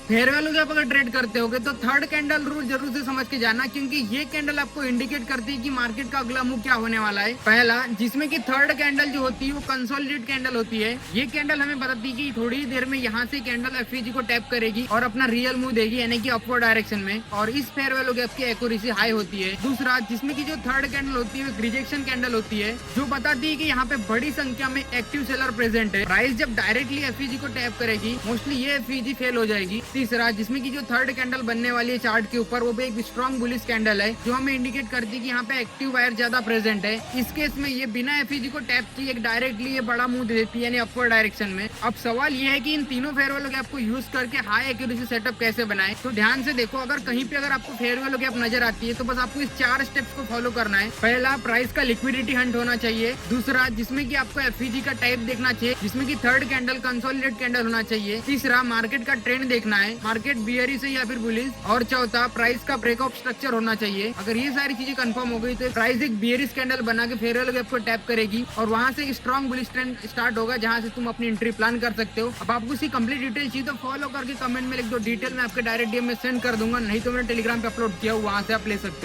Fair value gap अगर trade करते होगे तो थर्ड कैंडल रूल जरूर से समझ के जाना, क्योंकि ये कैंडल आपको इंडिकेट करती है कि मार्केट का अगला मूव क्या होने वाला है। पहला, जिसमें कि थर्ड कैंडल जो होती है वो कंसोलिडेट कैंडल होती है। ये कैंडल हमें बताती है कि थोड़ी ही देर में यहाँ से कैंडल एफईजी को टैप करेगी और अपना रियल मूव देगी, यानी कि अपवर्ड डायरेक्शन में, और इस फेयर वैल्यू गैप की एक्यूरेसी हाई होती है। दूसरा, जिसमें की जो थर्ड कैंडल होती है वो रिजेक्शन कैंडल होती है, जो बताती है कि यहाँ पे बड़ी संख्या में एक्टिव सेलर प्रेजेंट है। प्राइस जब डायरेक्टली एफईजी को टैप करेगी, मोस्टली ये एफईजी फेल हो जाएगी। तीसरा, जिसमें की जो थर्ड कैंडल बनने वाली है चार्ट के ऊपर, वो भी एक स्ट्रॉन्ग बुलिश कैंडल है, जो हमें इंडिकेट करती है कि यहाँ पे एक्टिव बायर ज्यादा प्रेजेंट है। इस केस में ये बिना एफईजी को टैप किए एक डायरेक्टली ये बड़ा मूव दे देती है, यानी अपवर्ड डायरेक्शन में। अब सवाल ये है कि इन तीनों फेयर वैल्यू गैप को यूज करके हाई एक्यूरेसी सेटअप कैसे बनाए। तो ध्यान से देखो, अगर कहीं पे अगर आपको फेयर वैल्यू गैप नजर आती है तो बस आपको इस 4 स्टेप्स को फॉलो करना है। पहला, प्राइस का लिक्विडिटी हंट होना चाहिए। दूसरा, जिसमें कि आपको एफईजी का टाइप देखना चाहिए, जिसमें कि थर्ड कैंडल कंसोलिडेट कैंडल होना चाहिए। तीसरा, मार्केट का ट्रेंड देखना है, मार्केट बियरिश है या फिर बुलिश। और चौथा, प्राइस का ब्रेकआउट स्ट्रक्चर होना चाहिए। अगर ये सारी चीजें कंफर्म हो गई तो प्राइस एक बियरिश कैंडल बना के फेयर वैल्यू गैप को टैप करेगी और वहां से स्ट्रॉन्ग बुलिश ट्रेंड स्टार्ट होगा, जहां से तुम अपनी एंट्री प्लान कर सकते हो। अब आपको इसकी कंप्लीट डिटेल चाहिए तो फॉलो करके कमेंट में लिख दो, डिटेल में आपके डायरेक्ट डीएम में सेंड कर दूंगा, नहीं तो मैंने टेलीग्राम पे अपलोड किया, वहां से आप ले सकते हो।